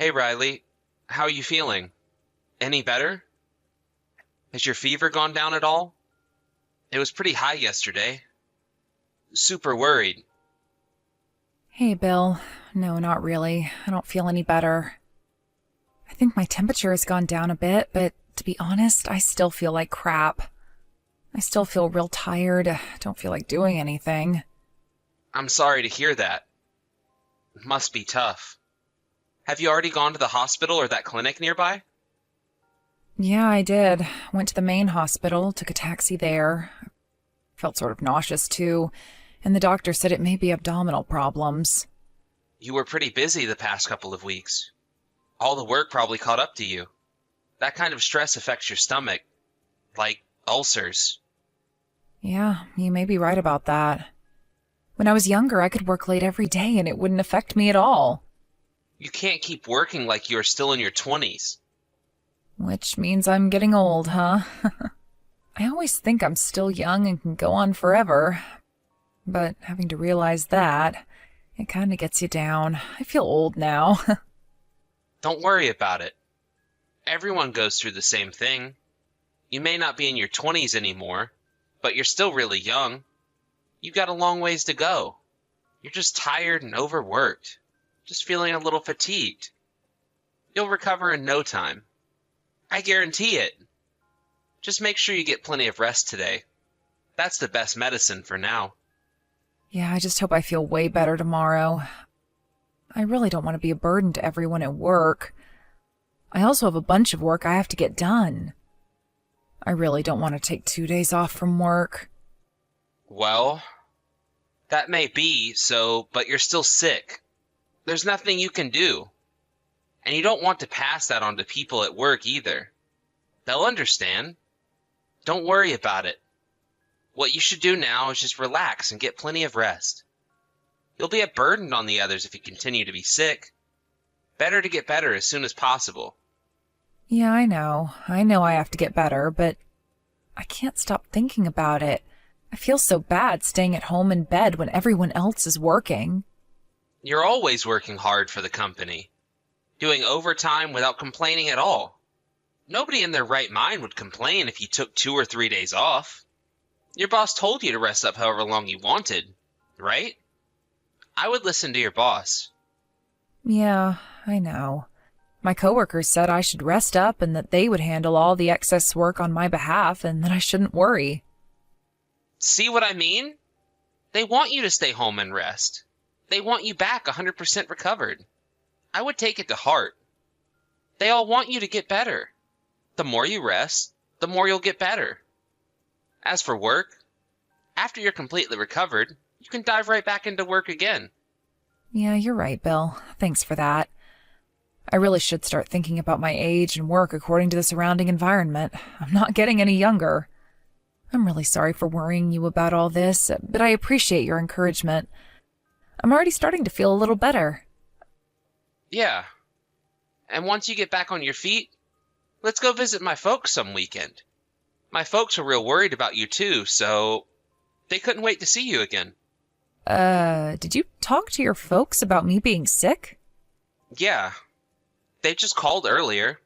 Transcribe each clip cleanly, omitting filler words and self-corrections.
Hey Riley, how are you feeling? Any better? Has your fever gone down at all? It was pretty high yesterday. Super worried. Hey, Bill. No, not really. I don't feel any better. I think my temperature has gone down a bit, but to be honest, I still feel like crap. I still feel real tired. Don't feel like doing anything. I'm sorry to hear that. It must be tough. Have you already gone to the hospital or that clinic nearby? Yeah, I did. Went to the main hospital, took a taxi there. Felt sort of nauseous too, and the doctor said it may be abdominal problems. You were pretty busy the past couple of weeks. All the work probably caught up to you. That kind of stress affects your stomach, like ulcers. Yeah, you may be right about that. When I was younger, I could work late every day and it wouldn't affect me at all. You can't keep working like you are still in your 20s. Which means I'm getting old, huh? I always think I'm still young and can go on forever. But having to realize that, it kind of gets you down. I feel old now. Don't worry about it. Everyone goes through the same thing. You may not be in your 20s anymore, but you're still really young. You've got a long ways to go. You're just tired and overworked. Just feeling a little fatigued. You'll recover in no time. I guarantee it. Just make sure you get plenty of rest today. That's the best medicine for now. Yeah, I just hope I feel way better tomorrow. I really don't want to be a burden to everyone at work. I also have a bunch of work I have to get done. I really don't want to take 2 days off from work. Well, that may be so, but you're still sick. There's nothing you can do. And you don't want to pass that on to people at work either. They'll understand. Don't worry about it. What you should do now is just relax and get plenty of rest. You'll be a burden on the others if you continue to be sick. Better to get better as soon as possible. Yeah, I know. I know I have to get better, but I can't stop thinking about it. I feel so bad staying at home in bed when everyone else is working. You're always working hard for the company, doing overtime without complaining at all. Nobody in their right mind would complain if you took 2 or 3 days off. Your boss told you to rest up however long you wanted, right? I would listen to your boss. Yeah, I know. My coworkers said I should rest up and that they would handle all the excess work on my behalf and that I shouldn't worry. See what I mean? They want you to stay home and rest. They want you back 100% recovered. I would take it to heart. They all want you to get better. The more you rest, the more you'll get better. As for work, after you're completely recovered, you can dive right back into work again. Yeah, you're right, Bill. Thanks for that. I really should start thinking about my age and work according to the surrounding environment. I'm not getting any younger. I'm really sorry for worrying you about all this, but I appreciate your encouragement. I'm already starting to feel a little better. Yeah. And once you get back on your feet, let's go visit my folks some weekend. My folks are real worried about you too, so they couldn't wait to see you again. Did you talk to your folks about me being sick? Yeah. They just called earlier,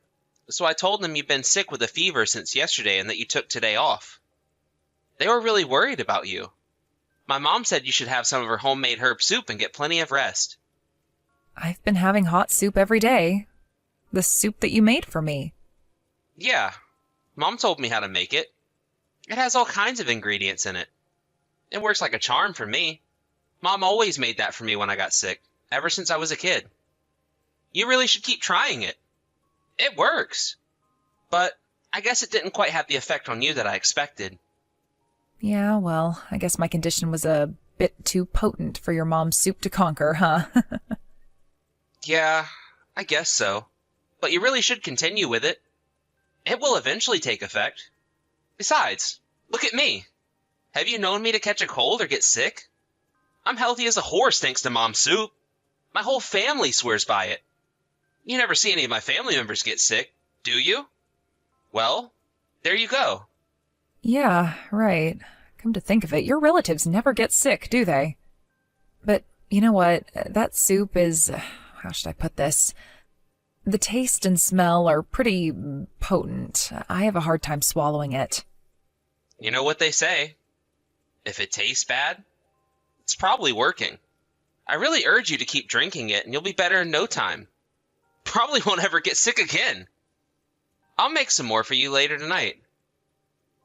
so I told them you've been sick with a fever since yesterday and that you took today off. They were really worried about you. My mom said you should have some of her homemade herb soup and get plenty of rest. I've been having hot soup every day. The soup that you made for me. Yeah, Mom told me how to make it. It has all kinds of ingredients in it. It works like a charm for me. Mom always made that for me when I got sick, ever since I was a kid. You really should keep trying it. It works. But I guess it didn't quite have the effect on you that I expected. Yeah, well, I guess my condition was a bit too potent for your mom's soup to conquer, huh? Yeah, I guess so. But you really should continue with it. It will eventually take effect. Besides, look at me. Have you known me to catch a cold or get sick? I'm healthy as a horse thanks to Mom's soup. My whole family swears by it. You never see any of my family members get sick, do you? Well, there you go. Yeah, right. Come to think of it, your relatives never get sick, do they? But you know what? That soup is... How should I put this? The taste and smell are pretty potent. I have a hard time swallowing it. You know what they say? If it tastes bad, it's probably working. I really urge you to keep drinking it and you'll be better in no time. Probably won't ever get sick again. I'll make some more for you later tonight.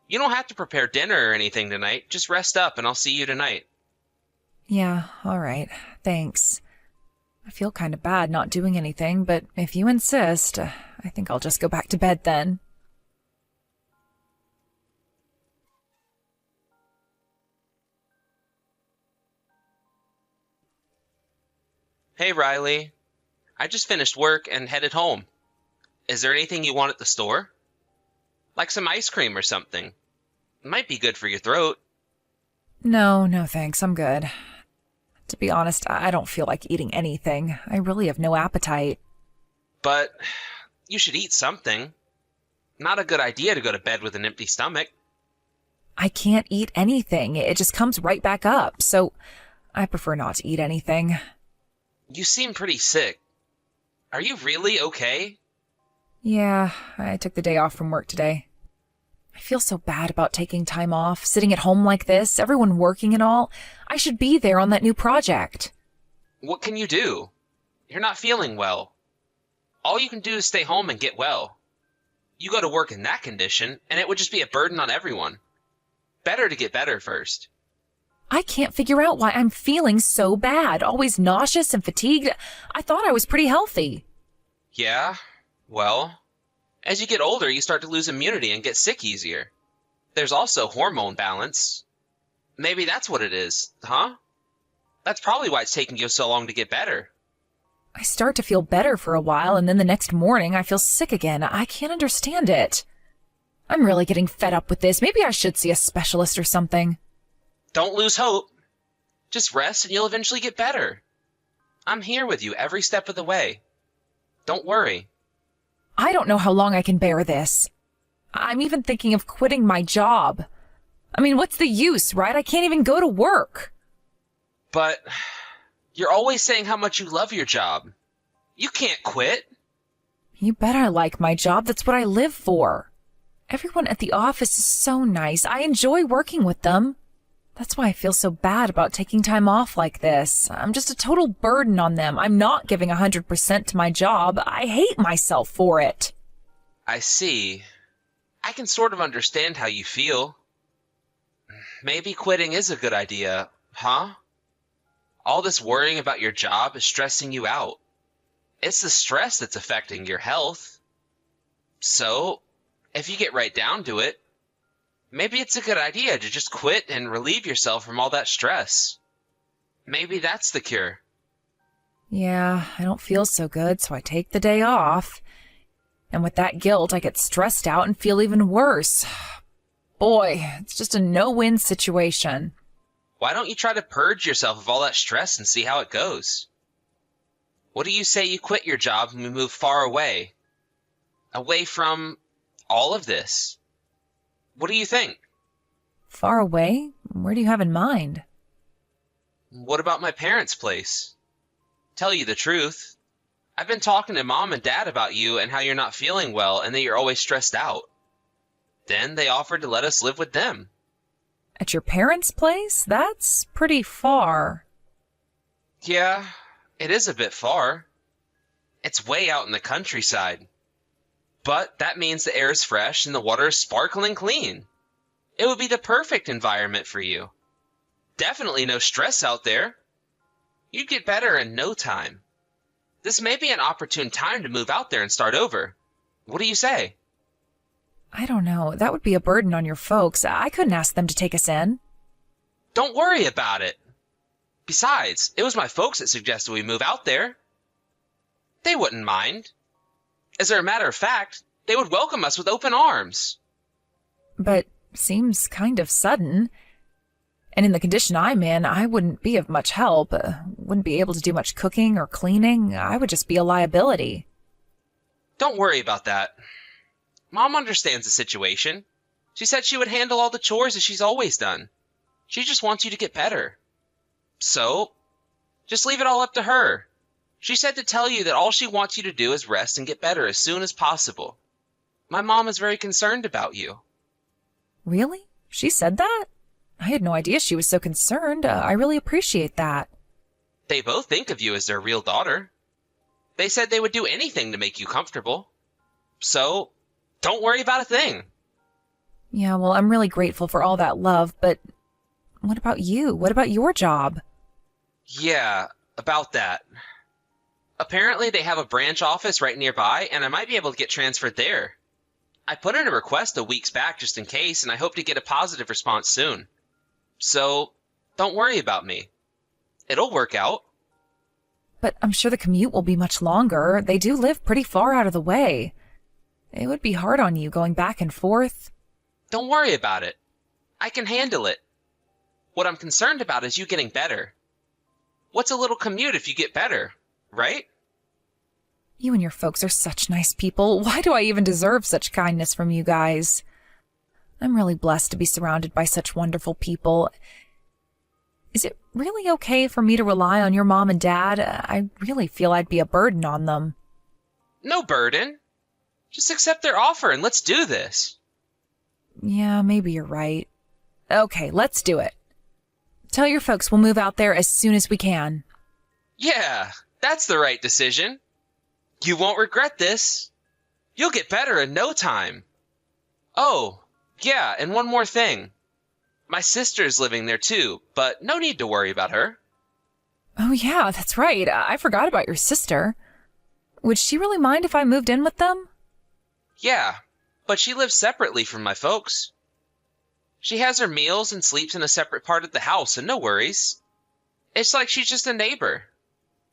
You don't have to prepare dinner or anything tonight. Just rest up and I'll see you tonight. Yeah, all right. Thanks. I feel kind of bad not doing anything, but if you insist, I think I'll just go back to bed then. Hey, Riley. I just finished work and headed home. Is there anything you want at the store? Like some ice cream or something. It might be good for your throat. No, thanks. I'm good. To be honest, I don't feel like eating anything. I really have no appetite. But you should eat something. Not a good idea to go to bed with an empty stomach. I can't eat anything. It just comes right back up, so I prefer not to eat anything. You seem pretty sick. Are you really okay? Yeah, I took the day off from work today. I feel so bad about taking time off, sitting at home like this, everyone working and all. I should be there on that new project. What can you do? You're not feeling well. All you can do is stay home and get well. You go to work in that condition, and it would just be a burden on everyone. Better to get better first. I can't figure out why I'm feeling so bad, always nauseous and fatigued. I thought I was pretty healthy. Yeah, well, as you get older, you start to lose immunity and get sick easier. There's also hormone balance. Maybe that's what it is, huh? That's probably why it's taking you so long to get better. I start to feel better for a while, and then the next morning I feel sick again. I can't understand it. I'm really getting fed up with this. Maybe I should see a specialist or something. Don't lose hope. Just rest and you'll eventually get better. I'm here with you every step of the way. Don't worry. I don't know how long I can bear this. I'm even thinking of quitting my job. I mean, what's the use, right? I can't even go to work. But you're always saying how much you love your job. You can't quit. You bet I like my job. That's what I live for. Everyone at the office is so nice. I enjoy working with them. That's why I feel so bad about taking time off like this. I'm just a total burden on them. I'm not giving 100% to my job. I hate myself for it. I see. I can sort of understand how you feel. Maybe quitting is a good idea, huh? All this worrying about your job is stressing you out. It's the stress that's affecting your health. So, if you get right down to it, maybe it's a good idea to just quit and relieve yourself from all that stress. Maybe that's the cure. Yeah, I don't feel so good, so I take the day off. And with that guilt, I get stressed out and feel even worse. Boy, it's just a no-win situation. Why don't you try to purge yourself of all that stress and see how it goes? What do you say you quit your job and we move far away? Away from all of this? What do you think? Far away? Where do you have in mind? What about my parents' place? Tell you the truth, I've been talking to Mom and Dad about you and how you're not feeling well and that you're always stressed out. Then they offered to let us live with them. At your parents' place? That's pretty far. Yeah, it is a bit far. It's way out in the countryside. But that means the air is fresh and the water is sparkling clean. It would be the perfect environment for you. Definitely no stress out there. You'd get better in no time. This may be an opportune time to move out there and start over. What do you say? I don't know. That would be a burden on your folks. I couldn't ask them to take us in. Don't worry about it. Besides, it was my folks that suggested we move out there. They wouldn't mind. As a matter of fact, they would welcome us with open arms. But seems kind of sudden. And in the condition I'm in, I wouldn't be of much help. Wouldn't be able to do much cooking or cleaning. I would just be a liability. Don't worry about that. Mom understands the situation. She said she would handle all the chores as she's always done. She just wants you to get better. So, just leave it all up to her. She said to tell you that all she wants you to do is rest and get better as soon as possible. My mom is very concerned about you. Really? She said that? I had no idea she was so concerned. I really appreciate that. They both think of you as their real daughter. They said they would do anything to make you comfortable. So, don't worry about a thing. Yeah, well, I'm really grateful for all that love, but what about you? What about your job? Yeah, about that. Apparently they have a branch office right nearby, and I might be able to get transferred there. I put in a request a weeks back just in case, and I hope to get a positive response soon. So, don't worry about me. It'll work out. But I'm sure the commute will be much longer. They do live pretty far out of the way. It would be hard on you going back and forth. Don't worry about it. I can handle it. What I'm concerned about is you getting better. What's a little commute if you get better, right? You and your folks are such nice people. Why do I even deserve such kindness from you guys? I'm really blessed to be surrounded by such wonderful people. Is it really okay for me to rely on your mom and dad? I really feel I'd be a burden on them. No burden. Just accept their offer and let's do this. Yeah, maybe you're right. Okay, let's do it. Tell your folks we'll move out there as soon as we can. Yeah, that's the right decision. You won't regret this. You'll get better in no time. Oh, yeah, and one more thing. My sister's living there too, but no need to worry about her. Oh yeah, that's right. I forgot about your sister. Would she really mind if I moved in with them? Yeah, but she lives separately from my folks. She has her meals and sleeps in a separate part of the house, and no worries. It's like she's just a neighbor.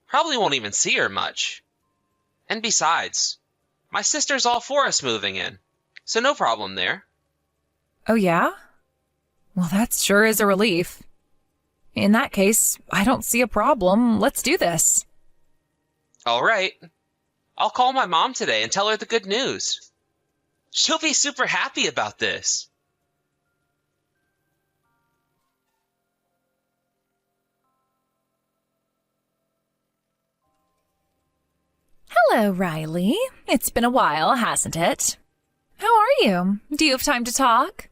Probably won't even see her much. And besides, my sister's all for us moving in, so no problem there. Oh yeah? Well, that sure is a relief. In that case, I don't see a problem. Let's do this. All right. I'll call my mom today and tell her the good news. She'll be super happy about this. Hello, Riley. It's been a while, hasn't it? How are you? Do you have time to talk?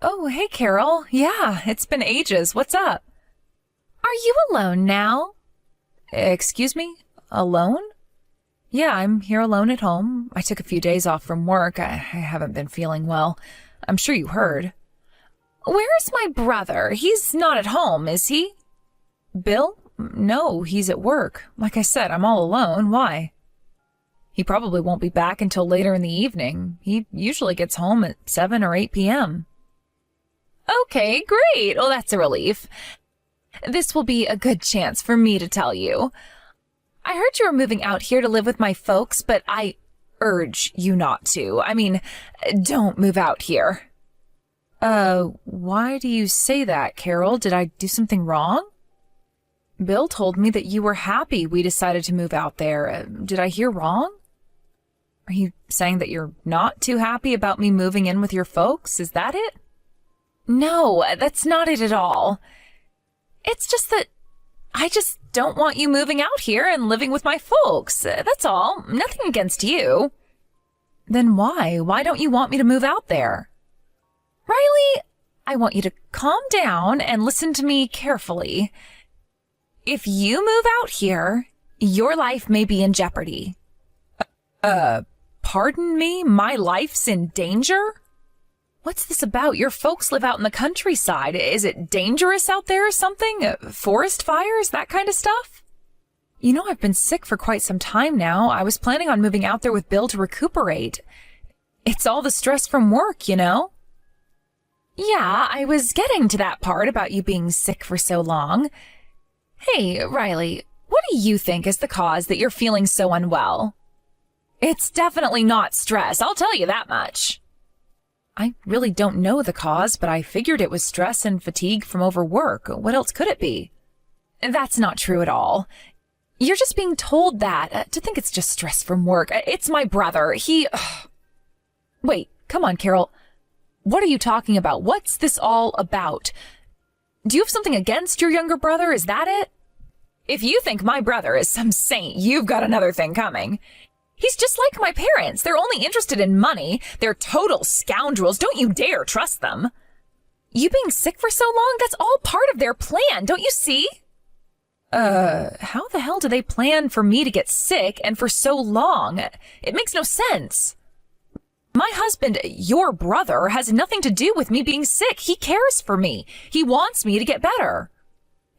Oh, hey, Carol. Yeah, it's been ages. What's up? Are you alone now? Excuse me? Alone? Yeah, I'm here alone at home. I took a few days off from work. I haven't been feeling well. I'm sure you heard. Where's my brother? He's not at home, is he? Bill? No, he's at work. Like I said, I'm all alone. Why? He probably won't be back until later in the evening. He usually gets home at 7 or 8 p.m. Okay, great. Well, that's a relief. This will be a good chance for me to tell you. I heard you were moving out here to live with my folks, but I urge you not to. I mean, don't move out here. Why do you say that, Carol? Did I do something wrong? Bill told me that you were happy we decided to move out there. Did I hear wrong? Are you saying that you're not too happy about me moving in with your folks? Is that it? No, that's not it at all. It's just that I just don't want you moving out here and living with my folks. That's all. Nothing against you. Then why? Why don't you want me to move out there? Riley, I want you to calm down and listen to me carefully. If you move out here, your life may be in jeopardy. Pardon me? My life's in danger? What's this about? Your folks live out in the countryside. Is it dangerous out there or something? Forest fires? That kind of stuff? You know, I've been sick for quite some time now. I was planning on moving out there with Bill to recuperate. It's all the stress from work, you know? Yeah, I was getting to that part about you being sick for so long. Hey, Riley, what do you think is the cause that you're feeling so unwell? It's definitely not stress, I'll tell you that much. I really don't know the cause, but I figured it was stress and fatigue from overwork. What else could it be? That's not true at all. You're just being told that, to think it's just stress from work. It's my brother. Wait, come on, Carol. What are you talking about? What's this all about? Do you have something against your younger brother? Is that it? If you think my brother is some saint, you've got another thing coming. He's just like my parents. They're only interested in money. They're total scoundrels. Don't you dare trust them. You being sick for so long, that's all part of their plan, don't you see? How the hell do they plan for me to get sick and for so long? It makes no sense. My husband, your brother, has nothing to do with me being sick. He cares for me. He wants me to get better.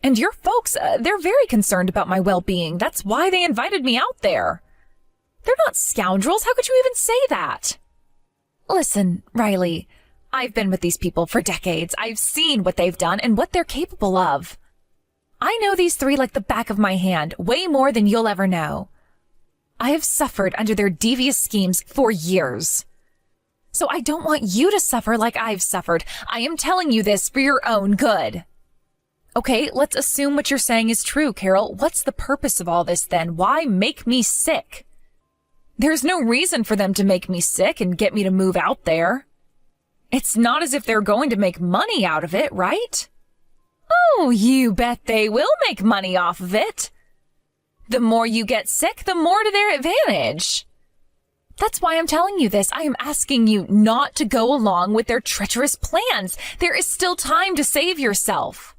And your folks, they're very concerned about my well-being. That's why they invited me out there. They're not scoundrels. How could you even say that? Listen, Riley, I've been with these people for decades. I've seen what they've done and what they're capable of. I know these three like the back of my hand, way more than you'll ever know. I have suffered under their devious schemes for years. So I don't want you to suffer like I've suffered. I am telling you this for your own good. Okay, let's assume what you're saying is true, Carol. What's the purpose of all this then? Why make me sick? There's no reason for them to make me sick and get me to move out there. It's not as if they're going to make money out of it, right? Oh, you bet they will make money off of it. The more you get sick, the more to their advantage. That's why I'm telling you this. I am asking you not to go along with their treacherous plans. There is still time to save yourself.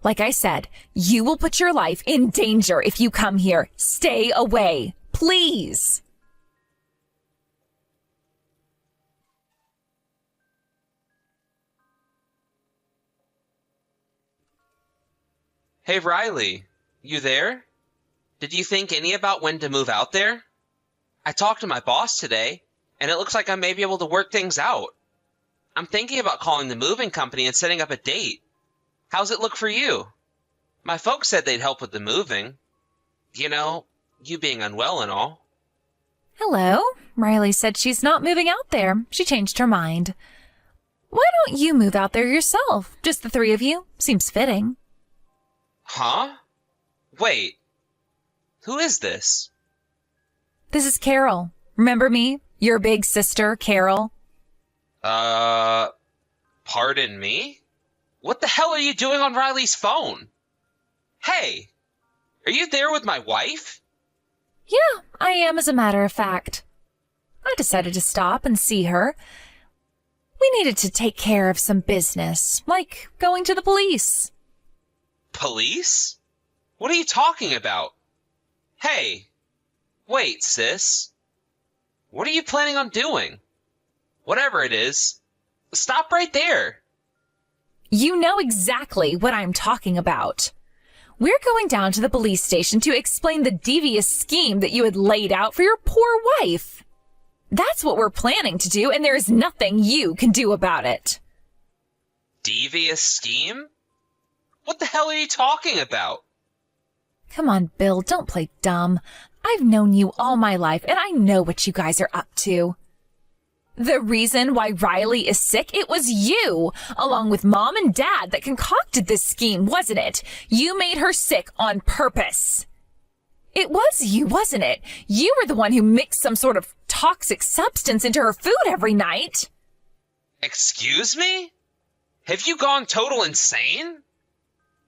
Like I said, you will put your life in danger if you come here. Stay away, please. Hey, Riley, you there? Did you think any about when to move out there? I talked to my boss today, and it looks like I may be able to work things out. I'm thinking about calling the moving company and setting up a date. How's it look for you? My folks said they'd help with the moving. You know, you being unwell and all. Hello. Riley said she's not moving out there. She changed her mind. Why don't you move out there yourself? Just the three of you? Seems fitting. Huh? Wait. Who is this? This is Carol. Remember me? Your big sister, Carol. Pardon me? What the hell are you doing on Riley's phone? Hey, are you there with my wife? Yeah, I am, as a matter of fact. I decided to stop and see her. We needed to take care of some business, like going to the police. Police? What are you talking about? Hey, wait, sis. What are you planning on doing? Whatever it is, stop right there. You know exactly what I'm talking about. We're going down to the police station to explain the devious scheme that you had laid out for your poor wife. That's what we're planning to do, and there is nothing you can do about it. Devious scheme? What the hell are you talking about? Come on, Bill, don't play dumb. I've known you all my life, and I know what you guys are up to. The reason why Riley is sick, it was you, along with Mom and Dad, that concocted this scheme, wasn't it? You made her sick on purpose. It was you, wasn't it? You were the one who mixed some sort of toxic substance into her food every night. Excuse me? Have you gone total insane?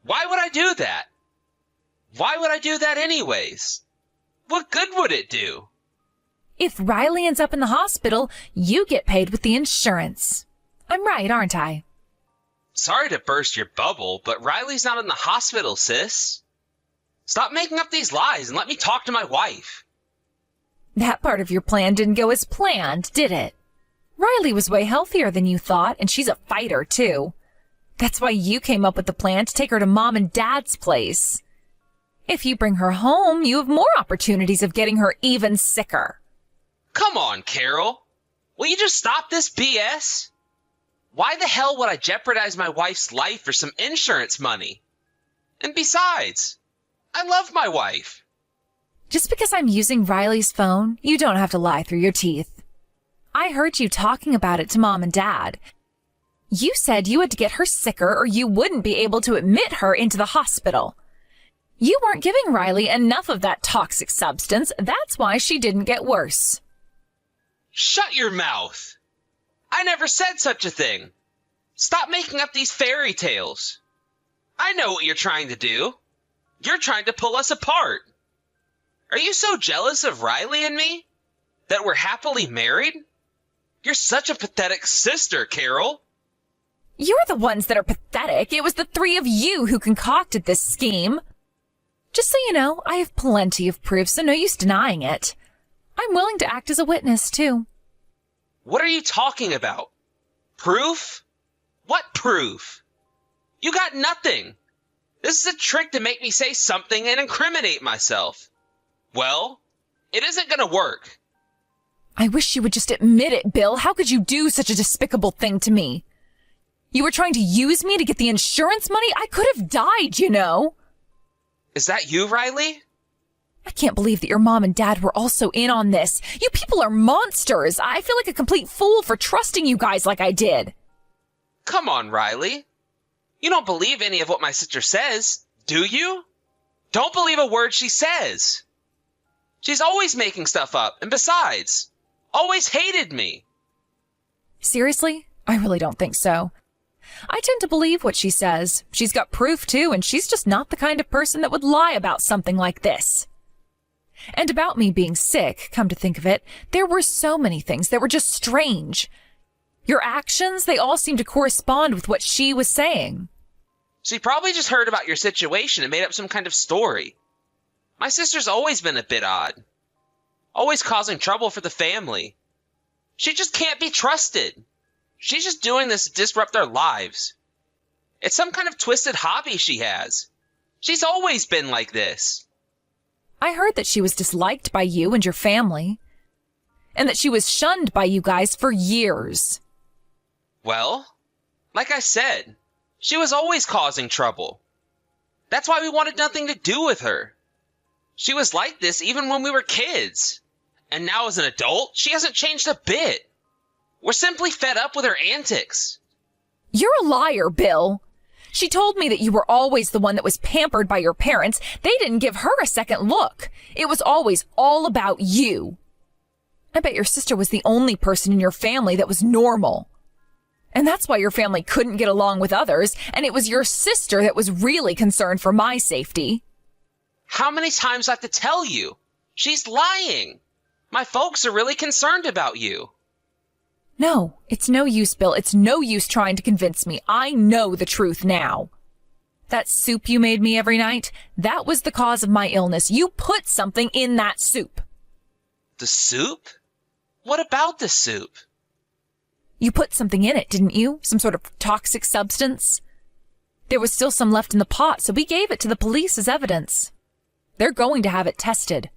Why would I do that? Why would I do that anyways? What good would it do? If Riley ends up in the hospital, you get paid with the insurance. I'm right, aren't I? Sorry to burst your bubble, but Riley's not in the hospital, sis. Stop making up these lies and let me talk to my wife. That part of your plan didn't go as planned, did it? Riley was way healthier than you thought, and she's a fighter, too. That's why you came up with the plan to take her to Mom and Dad's place. If you bring her home, you have more opportunities of getting her even sicker. Come on, Carol. Will you just stop this BS? Why the hell would I jeopardize my wife's life for some insurance money? And besides, I love my wife. Just because I'm using Riley's phone, you don't have to lie through your teeth. I heard you talking about it to Mom and Dad. You said you had to get her sicker or you wouldn't be able to admit her into the hospital. You weren't giving Riley enough of that toxic substance. That's why she didn't get worse. Shut your mouth. I never said such a thing. Stop making up these fairy tales. I know what you're trying to do. You're trying to pull us apart. Are you so jealous of Riley and me that we're happily married? You're such a pathetic sister, Carol. You're the ones that are pathetic. It was the three of you who concocted this scheme. Just so you know, I have plenty of proof, so no use denying it. I'm willing to act as a witness, too. What are you talking about? Proof? What proof? You got nothing. This is a trick to make me say something and incriminate myself. Well, it isn't gonna work. I wish you would just admit it, Bill. How could you do such a despicable thing to me? You were trying to use me to get the insurance money? I could have died, you know. Is that you, Riley? I can't believe that your mom and dad were also in on this. You people are monsters. I feel like a complete fool for trusting you guys like I did. Come on, Riley. You don't believe any of what my sister says, do you? Don't believe a word she says. She's always making stuff up, and besides, always hated me. Seriously? I really don't think so. I tend to believe what she says. She's got proof, too, and she's just not the kind of person that would lie about something like this. And about me being sick, come to think of it, there were so many things that were just strange. Your actions, they all seem to correspond with what she was saying. She probably just heard about your situation and made up some kind of story. My sister's always been a bit odd. Always causing trouble for the family. She just can't be trusted. She's just doing this to disrupt our lives. It's some kind of twisted hobby she has. She's always been like this. I heard that she was disliked by you and your family, and that she was shunned by you guys for years. Well, like I said, she was always causing trouble. That's why we wanted nothing to do with her. She was like this even when we were kids. And now as an adult, she hasn't changed a bit. We're simply fed up with her antics. You're a liar, Bill. She told me that you were always the one that was pampered by your parents. They didn't give her a second look. It was always all about you. I bet your sister was the only person in your family that was normal. And that's why your family couldn't get along with others, and it was your sister that was really concerned for my safety. How many times do I have to tell you? She's lying. My folks are really concerned about you. No, it's no use, Bill. It's no use trying to convince me. I know the truth now. That soup you made me every night, that was the cause of my illness. You put something in that soup. The soup? What about the soup? You put something in it, didn't you? Some sort of toxic substance? There was still some left in the pot, so we gave it to the police as evidence. They're going to have it tested.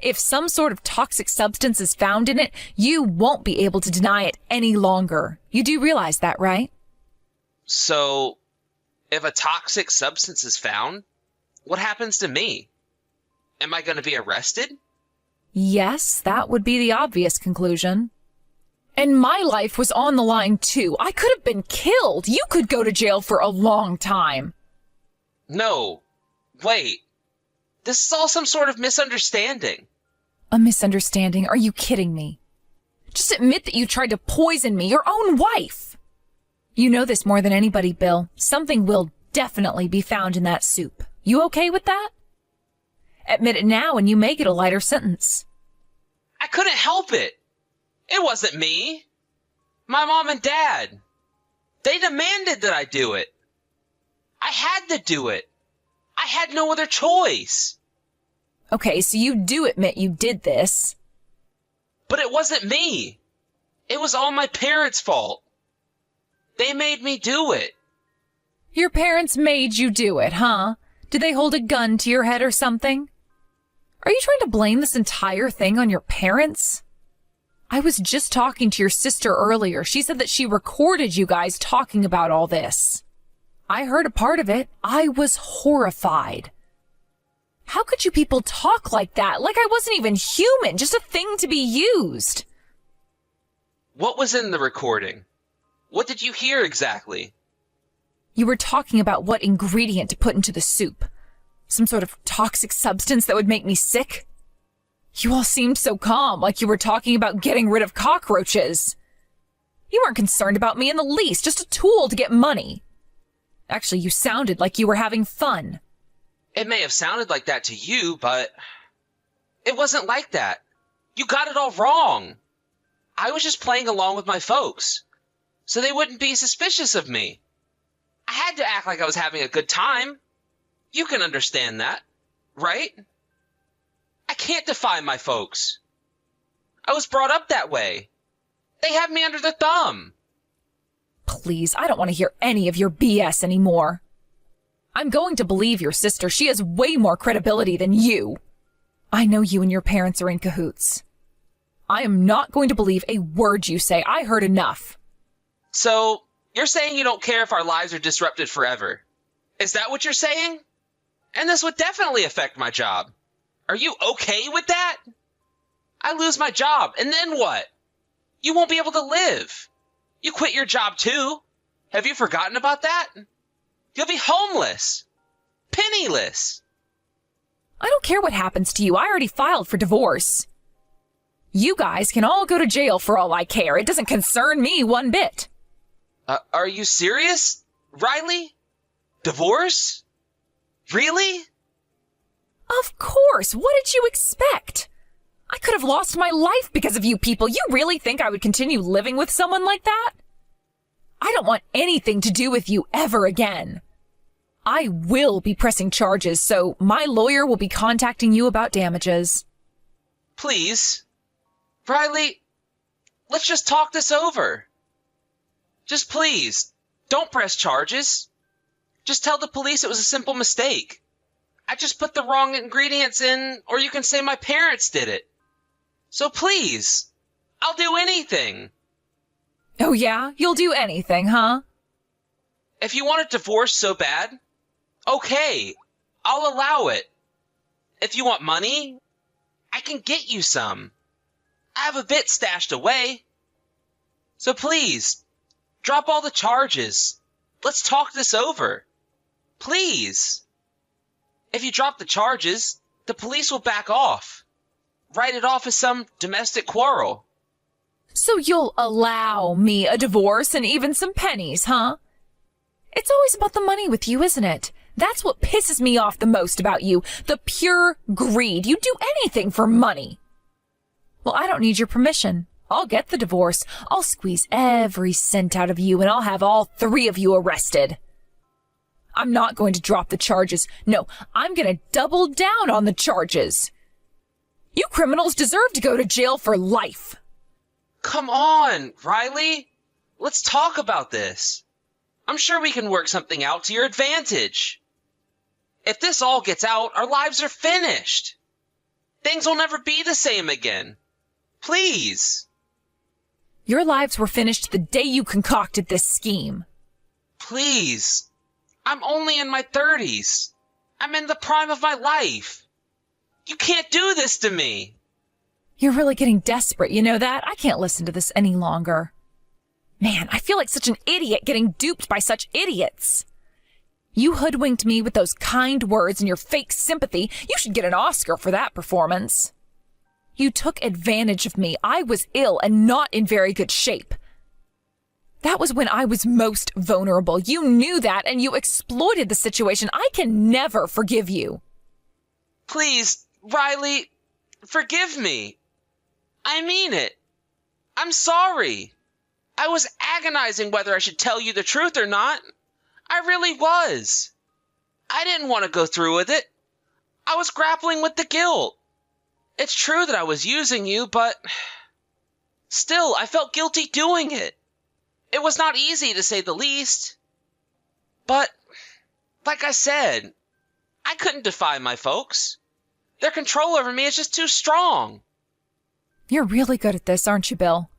If some sort of toxic substance is found in it, you won't be able to deny it any longer. You do realize that, right? So, if a toxic substance is found, what happens to me? Am I going to be arrested? Yes, that would be the obvious conclusion. And my life was on the line, too. I could have been killed. You could go to jail for a long time. No. Wait. This is all some sort of misunderstanding. A misunderstanding? Are you kidding me? Just admit that you tried to poison me, your own wife. You know this more than anybody, Bill. Something will definitely be found in that soup. You okay with that? Admit it now and you may get a lighter sentence. I couldn't help it. It wasn't me. My mom and dad. They demanded that I do it. I had to do it. I had no other choice. Okay, so you do admit you did this. But it wasn't me. It was all my parents' fault. They made me do it. Your parents made you do it, huh? Did they hold a gun to your head or something? Are you trying to blame this entire thing on your parents? I was just talking to your sister earlier. She said that she recorded you guys talking about all this. I heard a part of it. I was horrified. How could you people talk like that? Like I wasn't even human, just a thing to be used. What was in the recording? What did you hear exactly? You were talking about what ingredient to put into the soup. Some sort of toxic substance that would make me sick. You all seemed so calm, like you were talking about getting rid of cockroaches. You weren't concerned about me in the least, just a tool to get money. Actually, you sounded like you were having fun. It may have sounded like that to you, but it wasn't like that. You got it all wrong. I was just playing along with my folks, so they wouldn't be suspicious of me. I had to act like I was having a good time. You can understand that, right? I can't defy my folks. I was brought up that way. They have me under their thumb. Please, I don't want to hear any of your BS anymore. I'm going to believe your sister. She has way more credibility than you. I know you and your parents are in cahoots. I am not going to believe a word you say. I heard enough. So, you're saying you don't care if our lives are disrupted forever? Is that what you're saying? And this would definitely affect my job. Are you okay with that? I lose my job, and then what? You won't be able to live. You quit your job too. Have you forgotten about that? You'll be homeless. Penniless. I don't care what happens to you. I already filed for divorce. You guys can all go to jail for all I care. It doesn't concern me one bit. Are you serious, Riley? Divorce? Really? Of course. What did you expect? I could have lost my life because of you people. You really think I would continue living with someone like that? I don't want anything to do with you ever again. I will be pressing charges, so my lawyer will be contacting you about damages. Please. Riley, let's just talk this over. Just please, don't press charges. Just tell the police it was a simple mistake. I just put the wrong ingredients in, or you can say my parents did it. So please, I'll do anything. Oh yeah? You'll do anything, huh? If you want a divorce so bad, okay, I'll allow it. If you want money, I can get you some. I have a bit stashed away. So please, drop all the charges. Let's talk this over. Please. If you drop the charges, the police will back off. Write it off as some domestic quarrel. So you'll allow me a divorce and even some pennies, huh? It's always about the money with you, isn't it? That's what pisses me off the most about you. The pure greed. You do anything for money. Well, I don't need your permission. I'll get the divorce. I'll squeeze every cent out of you and I'll have all three of you arrested. I'm not going to drop the charges. No, I'm going to double down on the charges. You criminals deserve to go to jail for life. Come on, Riley. Let's talk about this. I'm sure we can work something out to your advantage. If this all gets out, our lives are finished. Things will never be the same again. Please. Your lives were finished the day you concocted this scheme. Please. I'm only in my 30s. I'm in the prime of my life. You can't do this to me. You're really getting desperate, you know that? I can't listen to this any longer. Man, I feel like such an idiot getting duped by such idiots. You hoodwinked me with those kind words and your fake sympathy. You should get an Oscar for that performance. You took advantage of me. I was ill and not in very good shape. That was when I was most vulnerable. You knew that and you exploited the situation. I can never forgive you. Please, Riley, forgive me. I mean it. I'm sorry. I was agonizing whether I should tell you the truth or not. I really was. I didn't want to go through with it. I was grappling with the guilt. It's true that I was using you, but still, I felt guilty doing it. It was not easy, to say the least. But, like I said, I couldn't defy my folks. Their control over me is just too strong. You're really good at this, aren't you, Bill?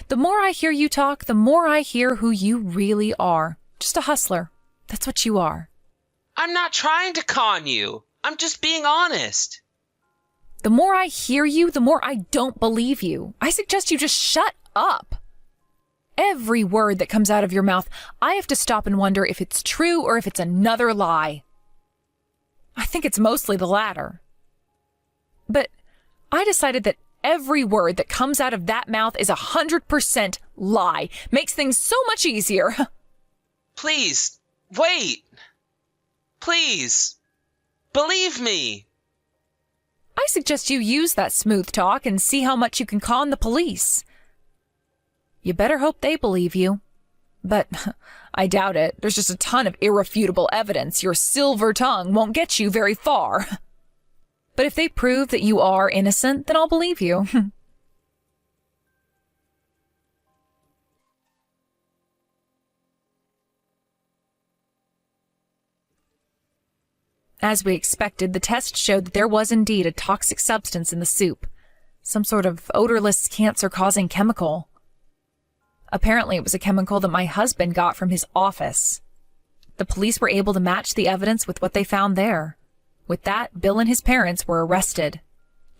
The more I hear you talk, the more I hear who you really are. Just a hustler. That's what you are. I'm not trying to con you. I'm just being honest. The more I hear you, the more I don't believe you. I suggest you just shut up. Every word that comes out of your mouth, I have to stop and wonder if it's true or if it's another lie. I think it's mostly the latter. But I decided that every word that comes out of that mouth is 100% lie. Makes things so much easier. Please, wait. Please. Believe me! I suggest you use that smooth talk and see how much you can con the police. You better hope they believe you. But I doubt it. There's just a ton of irrefutable evidence. Your silver tongue won't get you very far. But if they prove that you are innocent, then I'll believe you. As we expected, the test showed that there was indeed a toxic substance in the soup. Some sort of odorless, cancer-causing chemical. Apparently, it was a chemical that my husband got from his office. The police were able to match the evidence with what they found there. With that, Bill and his parents were arrested.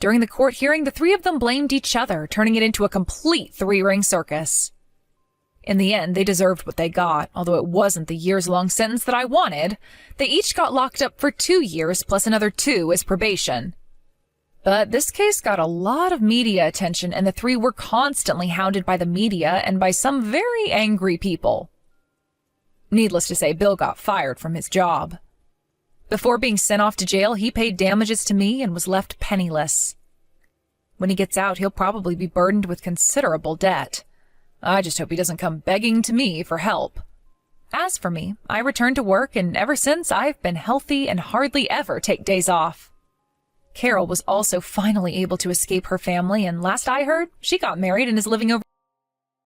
During the court hearing, the three of them blamed each other, turning it into a complete three-ring circus. In the end, they deserved what they got, although it wasn't the years-long sentence that I wanted. They each got locked up for 2 years plus another 2 as probation. But this case got a lot of media attention, and the three were constantly hounded by the media and by some very angry people. Needless to say, Bill got fired from his job. Before being sent off to jail, he paid damages to me and was left penniless. When he gets out, he'll probably be burdened with considerable debt. I just hope he doesn't come begging to me for help. As for me, I returned to work, and ever since I've been healthy and hardly ever take days off. Carol was also finally able to escape her family, and last I heard, she got married and is living over